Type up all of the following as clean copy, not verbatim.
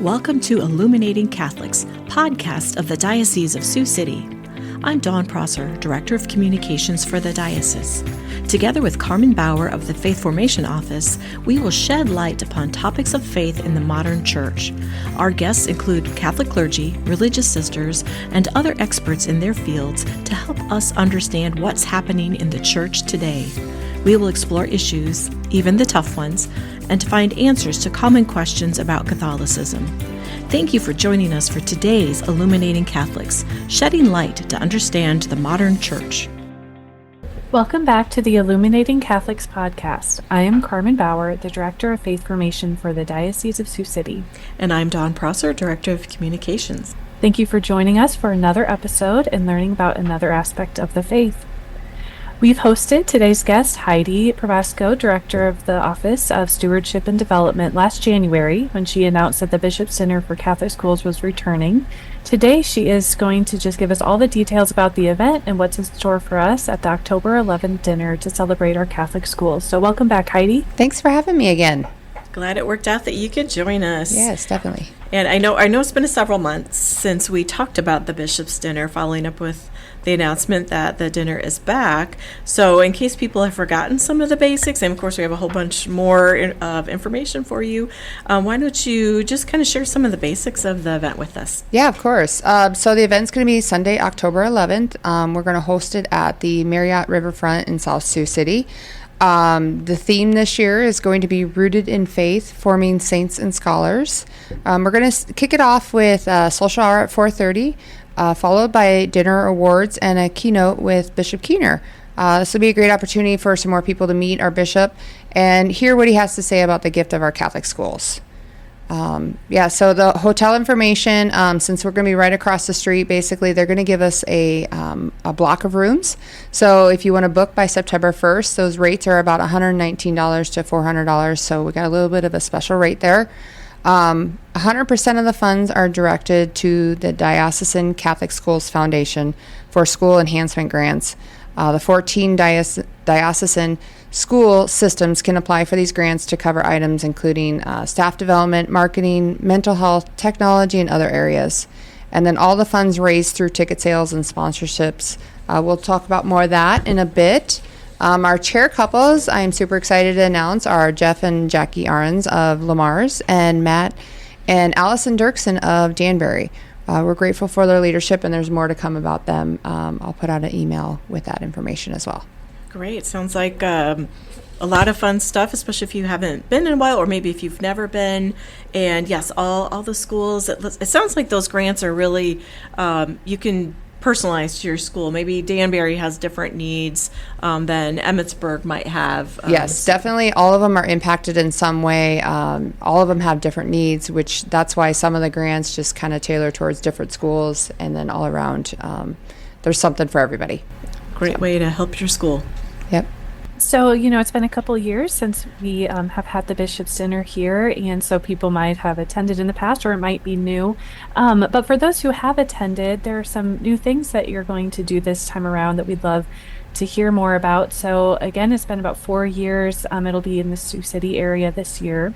Welcome to Illuminating Catholics, podcast of the Diocese of Sioux City. I'm Dawn Prosser, Director of Communications for the Diocese. Together with Carmen Bauer of the Faith Formation Office, we will shed light upon topics of faith in the modern church. Our guests include Catholic clergy, religious sisters, and other experts in their fields to help us understand what's happening in the church today. We will explore issues, even the tough ones, and to find answers to common questions about Catholicism. Thank you for joining us for today's Illuminating Catholics, shedding light to understand the modern church. Welcome back to the Illuminating Catholics podcast. I am Carmen Bauer, the Director of Faith Formation for the Diocese of Sioux City. And I'm Dawn Prosser, Director of Communications. Thank you for joining us for another episode and learning about another aspect of the faith. We've hosted today's guest, Heidi Pravasco, Director of the Office of Stewardship and Development, last January when she announced that the Bishop's Dinner for Catholic Schools was returning. Today, she is going to just give us all the details about the event and what's in store for us at the October 11th dinner to celebrate our Catholic schools. So welcome back, Heidi. Thanks for having me again. Glad it worked out that you could join us. Yes, definitely. And I know it's been several months since we talked about the Bishop's Dinner, following up with the announcement that the dinner is back. So in case people have forgotten some of the basics, and of course we have a whole bunch more of information for you, why don't you just kind of share some of the basics of the event with us? Yeah, of course. So the event's going to be Sunday, October 11th. We're going to host it at the Marriott Riverfront in South Sioux City. The theme this year is going to be Rooted in Faith, Forming Saints and Scholars. We're going to kick it off with a social hour at 4:30, followed by dinner, awards, and a keynote with Bishop Keener. This will be a great opportunity for some more people to meet our bishop and hear what he has to say about the gift of our Catholic schools. So the hotel information, since we're going to be right across the street, basically they're going to give us a block of rooms. So if you want to book by September 1st, those rates are about $119 to $400. So we got a little bit of a special rate there. 100% of the funds are directed to the Diocesan Catholic Schools Foundation for school enhancement grants. The 14 diocesan school systems can apply for these grants to cover items including staff development, marketing, mental health, technology, and other areas. And then all the funds raised through ticket sales and sponsorships. We'll talk about more of that in a bit. Our chair couples, I'm super excited to announce, are Jeff and Jackie Ahrens of Lamar's and Matt and Allison Dirksen of Danbury. We're grateful for their leadership, and there's more to come about them. I'll put out an email with that information as well. Great. Sounds like a lot of fun stuff, especially if you haven't been in a while, or maybe if you've never been. And yes, all the schools, it sounds like those grants are really, you can personalize to your school. Maybe Danbury has different needs than Emmitsburg might have. Yes, definitely. All of them are impacted in some way. All of them have different needs, which that's why some of the grants just kind of tailor towards different schools, and then all around there's something for everybody. Great way to help your school. Yep. So, it's been a couple years since we have had the Bishop's Dinner here, and so people might have attended in the past, or it might be new. But for those who have attended, there are some new things that you're going to do this time around that we'd love to hear more about. So, again, it's been about 4 years. It'll be in the Sioux City area this year.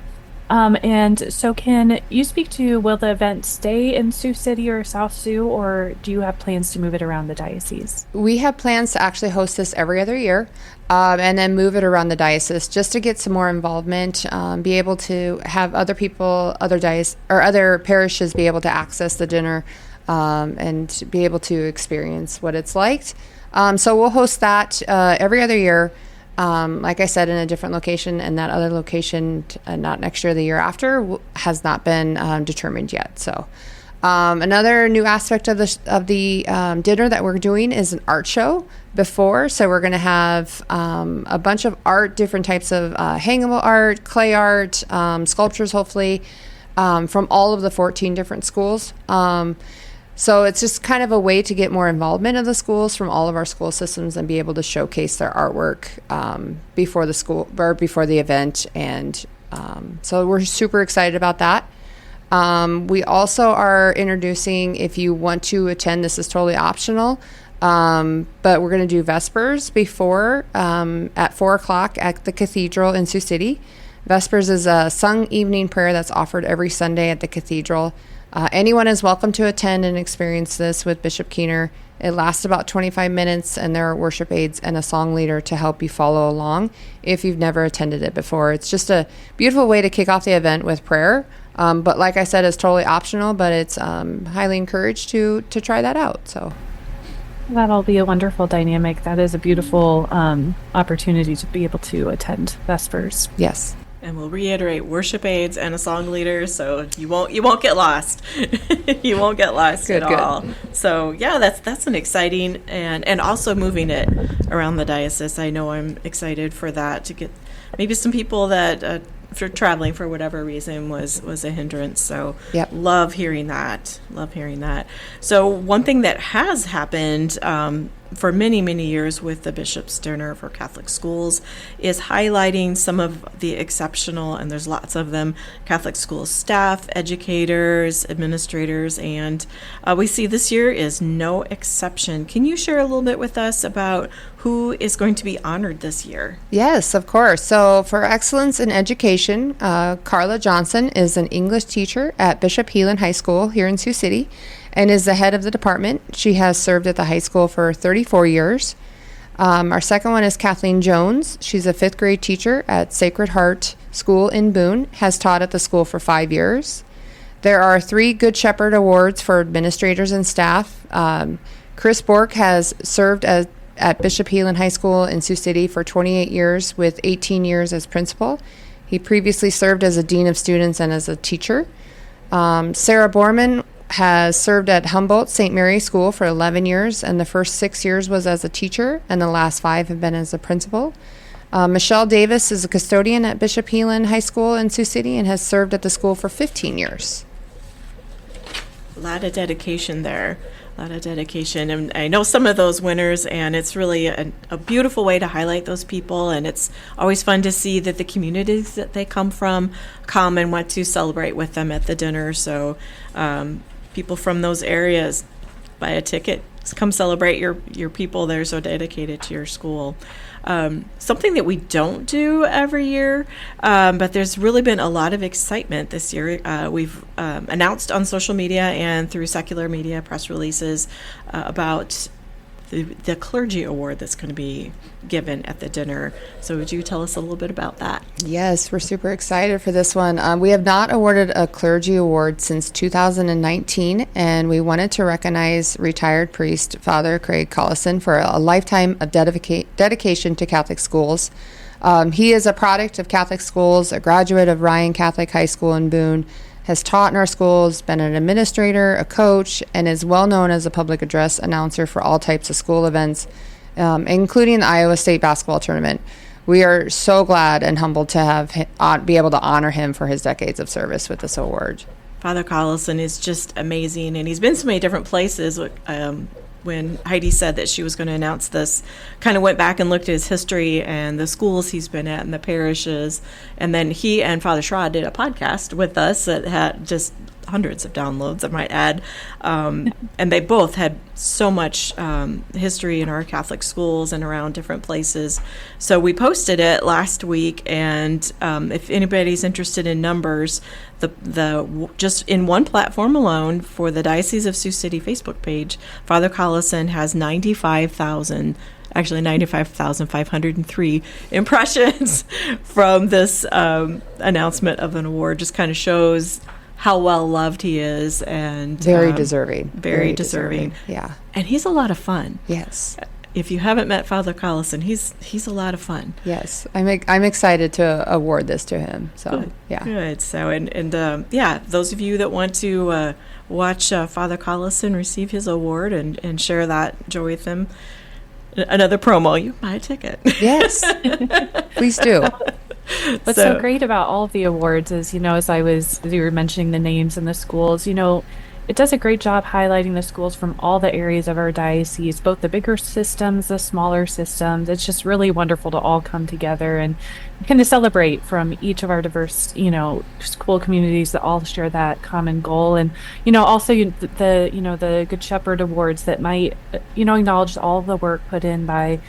And so can you speak to, will the event stay in Sioux City or South Sioux, or do you have plans to move it around the diocese? We have plans to actually host this every other year and then move it around the diocese just to get some more involvement, be able to have other people, other parishes be able to access the dinner and be able to experience what it's like. So we'll host that every other year. Like I said, in a different location, and that other location, not next year, the year after, has not been determined yet. So, another new aspect of the dinner that we're doing is an art show before. So we're going to have a bunch of art, different types of hangable art, clay art, sculptures, hopefully, from all of the 14 different schools. So it's just kind of a way to get more involvement of the schools from all of our school systems and be able to showcase their artwork before the school or before the event. And so we're super excited about that. We also are introducing, if you want to attend, this is totally optional, but we're going to do Vespers before at 4 o'clock at the Cathedral in Sioux City. Vespers is a sung evening prayer that's offered every Sunday at the cathedral. Anyone is welcome to attend and experience this with Bishop Keener. It lasts about 25 minutes, and there are worship aides and a song leader to help you follow along if you've never attended it before. It's just a beautiful way to kick off the event with prayer. But like I said, it's totally optional, but it's highly encouraged to try that out. So That'll be a wonderful dynamic. That is a beautiful opportunity to be able to attend Vespers. yes. And we'll reiterate worship aides and a song leader, so you won't get lost. You won't get lost Good, at good. all. So yeah, that's an exciting and also moving it around the diocese. I know I'm excited for that, to get maybe some people that for traveling for whatever reason was a hindrance. So Yep. love hearing that. Love hearing that. So one thing that has happened for many, many years with the Bishop's Dinner for Catholic Schools is highlighting some of the exceptional, and there's lots of them, Catholic school staff, educators, administrators, and we see this year is no exception. Can you share a little bit with us about who is going to be honored this year? Yes, of course. So for excellence in education, Carla Johnson is an English teacher at Bishop Heelan High School here in Sioux City and is the head of the department. She has served at the high school for 34 years. Our second one is Kathleen Jones. She's a fifth grade teacher at Sacred Heart School in Boone, has taught at the school for 5 years. There are 3 Good Shepherd Awards for administrators and staff. Chris Bork has served at Bishop Heelan High School in Sioux City for 28 years with 18 years as principal. He previously served as a dean of students and as a teacher. Sarah Borman has served at Humboldt St. Mary School for 11 years, and the first 6 years was as a teacher, and the last 5 have been as a principal. Michelle Davis is a custodian at Bishop Heelan High School in Sioux City and has served at the school for 15 years. A lot of dedication there. A lot of dedication. And I know some of those winners, and it's really a beautiful way to highlight those people. And it's always fun to see that the communities that they come from come and want to celebrate with them at the dinner. So people from those areas buy a ticket, come celebrate your people that are so dedicated to your school. Something that we don't do every year, but there's really been a lot of excitement this year. We've announced on social media and through secular media press releases about the clergy award that's going to be given at the dinner. So would you tell us a little bit about that? Yes, we're super excited for this one. We have not awarded a clergy award since 2019, and we wanted to recognize retired priest Father Craig Collison for a lifetime of dedication to Catholic schools. He is a product of Catholic schools, a graduate of Ryan Catholic High School in Boone, has taught in our schools, been an administrator, a coach, and is well known as a public address announcer for all types of school events, including the Iowa State basketball tournament. We are so glad and humbled to have be able to honor him for his decades of service with this award. Father Collison is just amazing, and he's been so many different places. When Heidi said that she was going to announce this, kind of went back and looked at his history and the schools he's been at and the parishes. And then he and Father Schra did a podcast with us that had just hundreds of downloads, I might add. And they both had so much history in our Catholic schools and around different places. So we posted it last week, and if anybody's interested in numbers, the just in one platform alone for the Diocese of Sioux City Facebook page, Father Collison has 95,503 impressions from this announcement of an award. Just kind of shows how well loved he is, and Very deserving. Very deserving. Yeah. And he's a lot of fun. Yes. If you haven't met Father Collison, he's a lot of fun. Yes. I'm excited to award this to him. So Good. yeah. Good. So and yeah, those of you that want to watch Father Collison receive his award and share that joy with him, another promo, you buy a ticket. Yes. Please do. What's so great about all of the awards is, as you were mentioning the names and the schools, it does a great job highlighting the schools from all the areas of our diocese, both the bigger systems, the smaller systems. It's just really wonderful to all come together and kind of celebrate from each of our diverse, school communities that all share that common goal. And, also the Good Shepherd Awards that might, acknowledge all the work put in by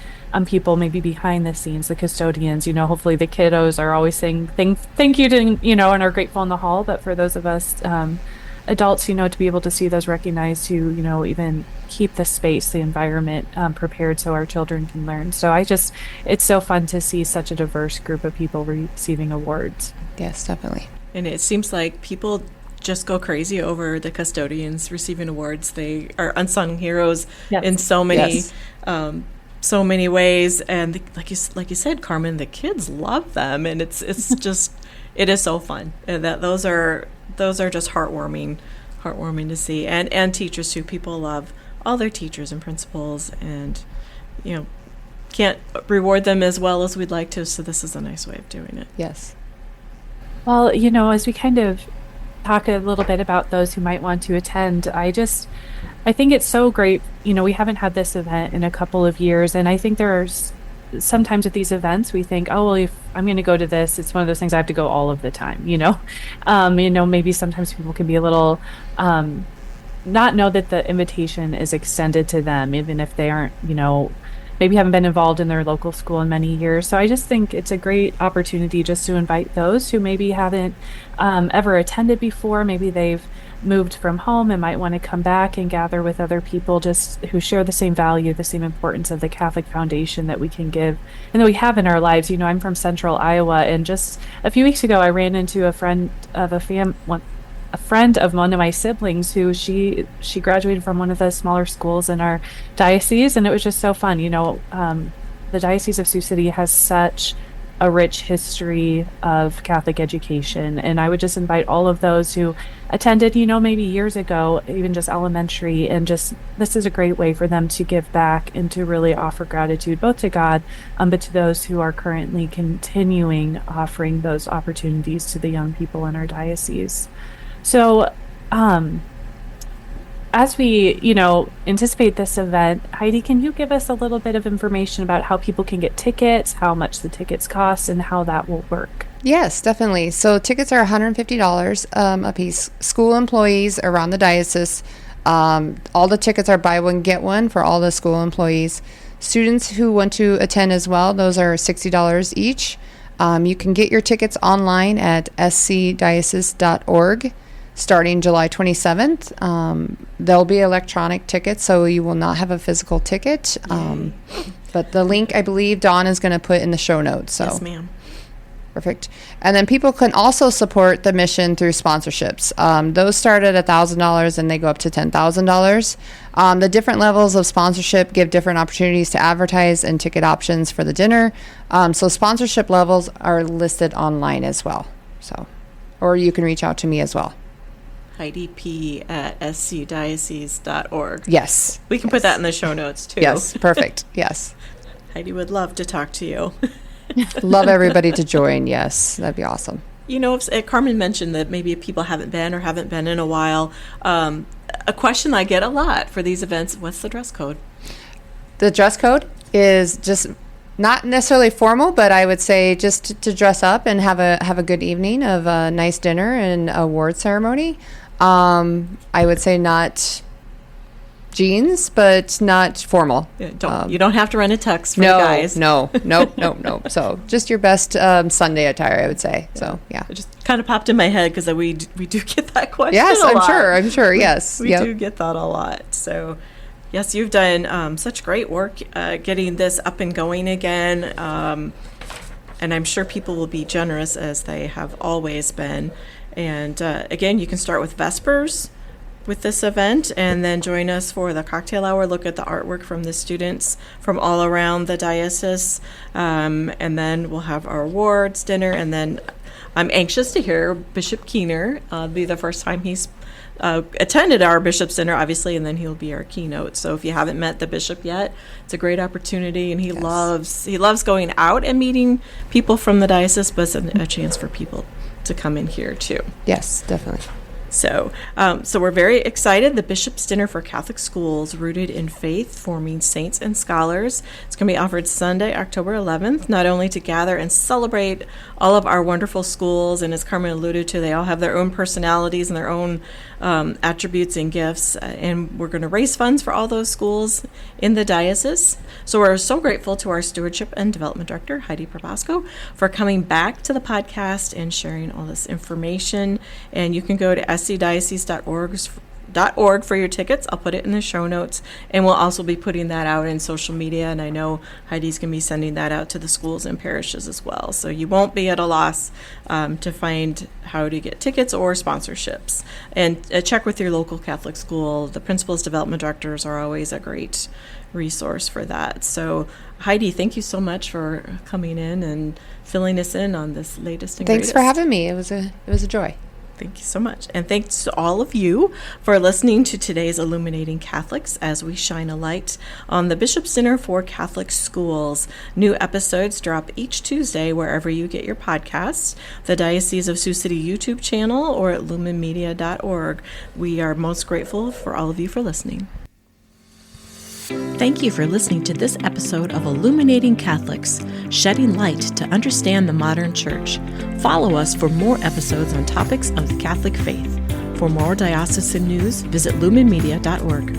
people maybe behind the scenes, the custodians. Hopefully the kiddos are always saying thank you to, and are grateful in the hall. But for those of us adults, to be able to see those recognized, to, even keep the space, the environment prepared so our children can learn. So it's so fun to see such a diverse group of people receiving awards. Yes, definitely. And it seems like people just go crazy over the custodians receiving awards. They are unsung heroes in so many so many ways, and like you said, Carmen, the kids love them, and it's just it is so fun. And that those are just heartwarming to see, and teachers too. People love all their teachers and principals, and can't reward them as well as we'd like to. So this is a nice way of doing it. Yes. Well, as we kind of talk a little bit about those who might want to attend, I think it's so great. We haven't had this event in a couple of years, and I think there's sometimes with these events we think, oh well, if I'm going to go to this, it's one of those things I have to go all of the time. Maybe sometimes people can be a little not know that the invitation is extended to them, even if they aren't, maybe haven't been involved in their local school in many years. So I just think it's a great opportunity just to invite those who maybe haven't ever attended before. Maybe they've moved from home and might want to come back and gather with other people just who share the same value, the same importance of the Catholic foundation that we can give and that we have in our lives. I'm from Central Iowa, and just a few weeks ago I ran into a friend of one of my siblings who she graduated from one of the smaller schools in our diocese, and it was just so fun. The Diocese of Sioux City has such a rich history of Catholic education, and I would just invite all of those who attended, maybe years ago, even just elementary, and just this is a great way for them to give back and to really offer gratitude both to God, but to those who are currently continuing offering those opportunities to the young people in our diocese. So, as we, anticipate this event, Heidi, can you give us a little bit of information about how people can get tickets, how much the tickets cost, and how that will work? Yes, definitely. So tickets are $150 a piece. School employees around the diocese, all the tickets are buy one, get one for all the school employees. Students who want to attend as well, those are $60 each. You can get your tickets online at scdiocese.org. Starting July 27th. There'll be electronic tickets, so you will not have a physical ticket. But the link, I believe, Dawn is going to put in the show notes. So. Yes, ma'am. Perfect. And then people can also support the mission through sponsorships. Those start at $1,000 and they go up to $10,000. The different levels of sponsorship give different opportunities to advertise and ticket options for the dinner. So sponsorship levels are listed online as well. Or you can reach out to me as well. Heidi P. at scdiocese.org. Yes. We can put that in the show notes, too. Yes, perfect. Yes. Heidi would love to talk to you. Love everybody to join. Yes, that'd be awesome. If Carmen mentioned that maybe people haven't been in a while. A question I get a lot for these events, what's the dress code? The dress code is just not necessarily formal, but I would say just to dress up and have a good evening of a nice dinner and award ceremony. I would say not jeans, but not formal. Yeah, you don't have to rent a tux for the guys. No. So just your best Sunday attire, I would say. Yeah. So yeah, it just kind of popped in my head because we do get that question. Yes, a lot. I'm sure. Yes, we do get that a lot. So. Yes, you've done such great work getting this up and going again, and I'm sure people will be generous as they have always been. And again, you can start with Vespers with this event and then join us for the cocktail hour, look at the artwork from the students from all around the diocese, and then we'll have our awards dinner, and then I'm anxious to hear Bishop Keener. Be the first time he's attended our bishop's dinner, obviously, and then he'll be our keynote. So if you haven't met the bishop yet, it's a great opportunity, and he loves going out and meeting people from the diocese, but it's a chance for people to come in here too. Yes, definitely. So we're very excited. The Bishop's Dinner for Catholic Schools, Rooted in Faith, Forming Saints and Scholars. It's going to be offered Sunday, October 11th, not only to gather and celebrate all of our wonderful schools, and as Carmen alluded to, they all have their own personalities and their own attributes and gifts, and we're going to raise funds for all those schools in the diocese. So we're so grateful to our Stewardship and Development Director, Heidi Probasco, for coming back to the podcast and sharing all this information. And you can go to scdiocese.org for your tickets. I'll put it in the show notes, and we'll also be putting that out in social media, and I know Heidi's going to be sending that out to the schools and parishes as well, so you won't be at a loss to find how to get tickets or sponsorships. And check with your local Catholic school. The principals, development directors are always a great resource for that. So Heidi, thank you so much for coming in and filling us in on this latest and Thanks greatest. for having me. It was a joy. Thank you so much. And thanks to all of you for listening to today's Illuminating Catholics as we shine a light on the Bishop's Dinner for Catholic Schools. New episodes drop each Tuesday wherever you get your podcasts, the Diocese of Sioux City YouTube channel, or at lumenmedia.org. We are most grateful for all of you for listening. Thank you for listening to this episode of Illuminating Catholics, shedding light to understand the modern church. Follow us for more episodes on topics of the Catholic faith. For more diocesan news, visit lumenmedia.org.